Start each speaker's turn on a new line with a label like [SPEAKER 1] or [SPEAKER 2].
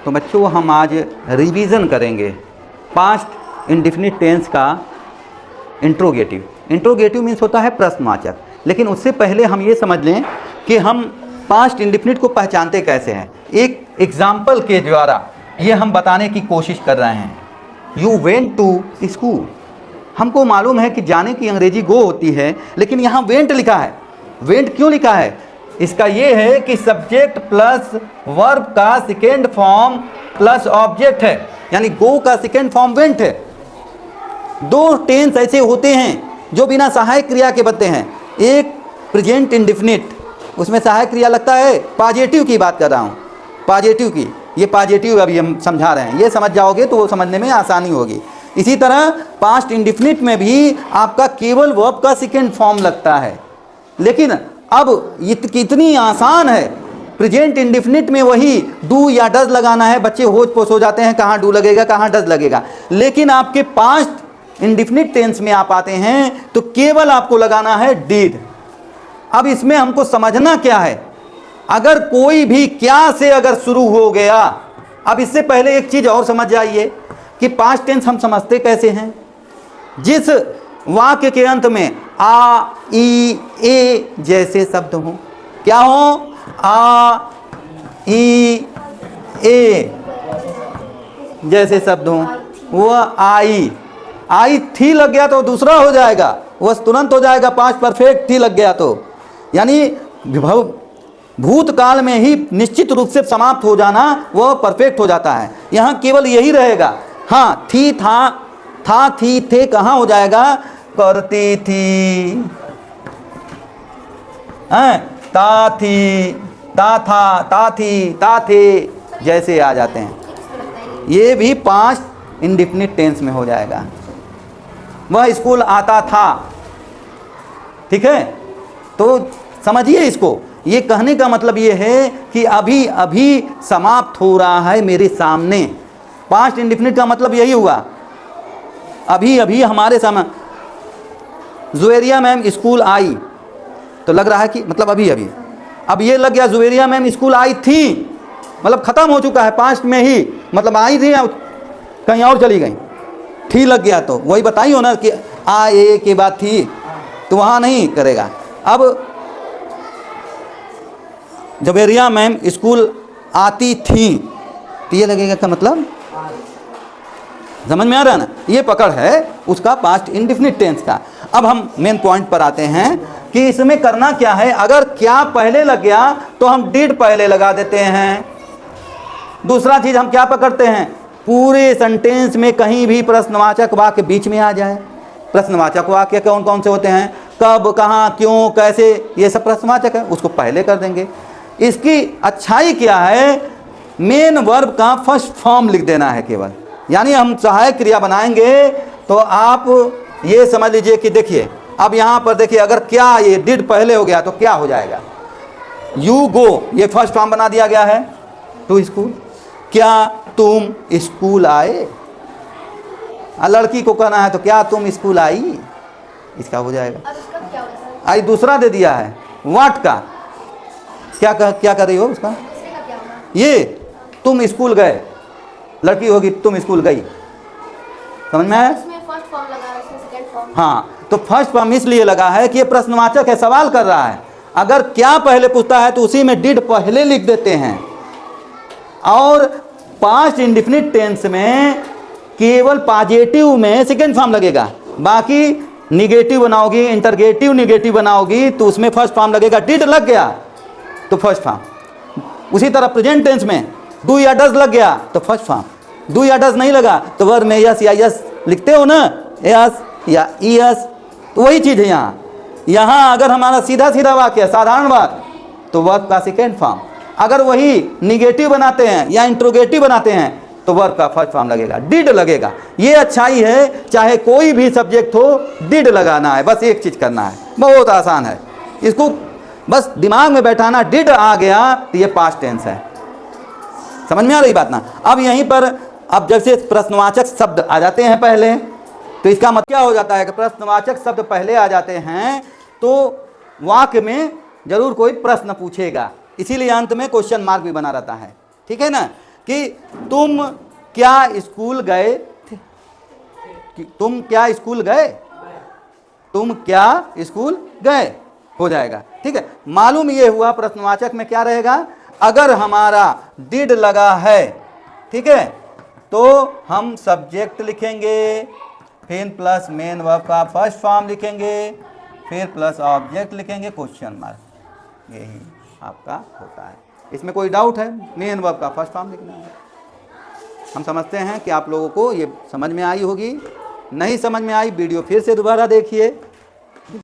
[SPEAKER 1] तो बच्चों हम आज रिवीजन करेंगे पास्ट इंडेफिनिट टेंस का इंट्रोगेटिव। इंट्रोगेटिव मीन्स होता है प्रश्नवाचक, लेकिन उससे पहले हम ये समझ लें कि हम पास्ट इंडेफिनिट को पहचानते कैसे हैं। एक एग्जाम्पल के द्वारा ये हम बताने की कोशिश कर रहे हैं। You went to school. हमको मालूम है कि जाने की अंग्रेजी गो होती है, लेकिन यहाँ वेंट लिखा है। वेंट क्यों लिखा है? इसका ये है कि सब्जेक्ट प्लस वर्ब का सेकेंड फॉर्म प्लस ऑब्जेक्ट है, यानी गो का सेकेंड फॉर्म वेंट है। दो टेंस ऐसे होते हैं जो बिना सहायक क्रिया के बनते हैं। एक प्रेजेंट इंडेफिनिट, उसमें सहायक क्रिया लगता है। पॉजिटिव की बात कर रहा हूँ, पॉजिटिव की। ये पॉजिटिव अभी हम समझा रहे हैं, ये समझ जाओगे तो वो समझने में आसानी होगी। इसी तरह पास्ट इंडेफिनिट में भी आपका केवल वर्ब का सेकेंड फॉर्म लगता है, लेकिन अब ये कितनी आसान है। प्रेजेंट इंडेफिनिट में वही डू या डज लगाना है। बच्चे होच पोच हो जाते हैं, कहाँ डू लगेगा कहाँ डज लगेगा। लेकिन आपके पास्ट इंडेफिनिट टेंस में आप आते हैं तो केवल आपको लगाना है डिड। अब इसमें हमको समझना क्या है, अगर कोई भी क्या से अगर शुरू हो गया। अब इससे पहले एक चीज़ और समझ जाइए कि पास्ट टेंस हम समझते कैसे हैं। जिस वाक्य के अंत में आ, ई, ए जैसे शब्द हो, क्या हो? आ, ई, ए जैसे शब्द हो, वह आई। आई थी लग गया तो दूसरा हो जाएगा, वह तुरंत हो जाएगा पास्ट परफेक्ट। थी लग गया तो यानी भूतकाल में ही निश्चित रूप से समाप्त हो जाना, वह परफेक्ट हो जाता है। यहाँ केवल यही रहेगा। हाँ, थी, था, थी, थे कहाँ हो जाएगा? करती थी, ता थी, ता था, ता थी, ता थे जैसे आ जाते हैं। ये भी पास्ट इंडेफिनिट टेंस में हो जाएगा। वह स्कूल आता था। ठीक है, तो समझिए इसको। ये कहने का मतलब ये है कि अभी अभी समाप्त हो रहा है मेरे सामने। पास्ट इंडेफिनिट का मतलब यही हुआ, अभी अभी हमारे सामने। जुवेरिया मैम स्कूल आई, तो लग रहा है कि मतलब अभी अभी। अब ये लग गया जुवेरिया मैम स्कूल आई थी, मतलब ख़त्म हो चुका है पास्ट में ही। मतलब आई थी कहीं और चली गई, थी लग गया तो वही बताई हो ना कि आ ए के बाद थी, तो वहाँ नहीं करेगा। अब जुवेरिया मैम स्कूल आती थी, तो ये लगेगा का मतलब समझ में आ रहा है ना। ये पकड़ है उसका पास्ट इंडेफिनिट टेंस का। अब हम मेन पॉइंट पर आते हैं कि इसमें करना क्या है। अगर क्या पहले लग गया तो हम डिड पहले लगा देते हैं। दूसरा चीज़ हम क्या पकड़ते हैं, पूरे सेंटेंस में कहीं भी प्रश्नवाचक वाक्य बीच में आ जाए। प्रश्नवाचक वाक्य कौन कौन से होते हैं? कब, कहाँ, क्यों, कैसे, ये सब प्रश्नवाचक है, उसको पहले कर देंगे। इसकी अच्छाई क्या है, मेन वर्ब का फर्स्ट फॉर्म लिख देना है केवल। यानी हम सहायक क्रिया बनाएंगे तो आप ये समझ लीजिए कि देखिए, अब यहाँ पर देखिए, अगर क्या ये डिड पहले हो गया तो क्या हो जाएगा? यू गो, ये फर्स्ट फॉर्म बना दिया गया है टू स्कूल। क्या तुम स्कूल आए? लड़की को कहना है तो क्या तुम स्कूल आई, इसका हो जाएगा। आई दूसरा दे दिया है व्हाट का, क्या कर रही हो उसका? ये तुम स्कूल गए, लड़की होगी तुम स्कूल गई। समझ में आया? हाँ, तो फर्स्ट फॉर्म इसलिए लगा है कि ये प्रश्नवाचक है, सवाल कर रहा है। अगर क्या पहले पूछता है तो उसी में डिड पहले लिख देते हैं। और पास्ट इंडेफिनिट टेंस में केवल पॉजिटिव में सेकेंड फॉर्म लगेगा, बाकी निगेटिव बनाओगी, इंटरगेटिव निगेटिव बनाओगी तो उसमें फर्स्ट फॉर्म लगेगा। डिड लग गया तो फर्स्ट फॉर्म। उसी तरह प्रेजेंट टेंस में डू या डज लग गया तो फर्स्ट फॉर्म। डू या डज नहीं लगा तो वर्ब में यस या यस लिखते हो ना, यस या यस, तो वही चीज़ है यहाँ। यहाँ अगर हमारा सीधा सीधा वाक्य साधारण वाक्य तो वर्ब का सेकेंड फॉर्म। अगर वही निगेटिव बनाते हैं या इंट्रोगेटिव बनाते हैं तो वर्ब का फर्स्ट फॉर्म लगेगा, डिड लगेगा। ये अच्छाई है, चाहे कोई भी सब्जेक्ट हो डिड लगाना है, बस एक चीज़ करना है, बहुत आसान है। इसको बस दिमाग में बैठाना, डिड आ गया तो ये पास्ट टेंस है। समझ में आ रही बात ना। अब यहीं पर अब जैसे प्रश्नवाचक शब्द आ जाते हैं पहले, तो इसका मतलब क्या हो जाता है कि प्रश्नवाचक शब्द पहले आ जाते हैं तो वाक्य में जरूर कोई प्रश्न पूछेगा, इसीलिए अंत में क्वेश्चन मार्क भी बना रहता है। ठीक है ना। कि तुम क्या स्कूल गए थे, कि तुम क्या स्कूल गए, तुम क्या स्कूल गए हो जाएगा। ठीक है, मालूम ये हुआ प्रश्नवाचक में क्या रहेगा, अगर हमारा डिड लगा है, ठीक है, तो हम सब्जेक्ट लिखेंगे, फिर प्लस मेन वर्ब का फर्स्ट फॉर्म लिखेंगे, फिर प्लस ऑब्जेक्ट लिखेंगे, क्वेश्चन मार्क। यही आपका होता है। इसमें कोई डाउट है? मेन वर्ब का फर्स्ट फॉर्म लिखना है। हम समझते हैं कि आप लोगों को ये समझ में आई होगी। नहीं समझ में आई, वीडियो फिर से दोबारा देखिए।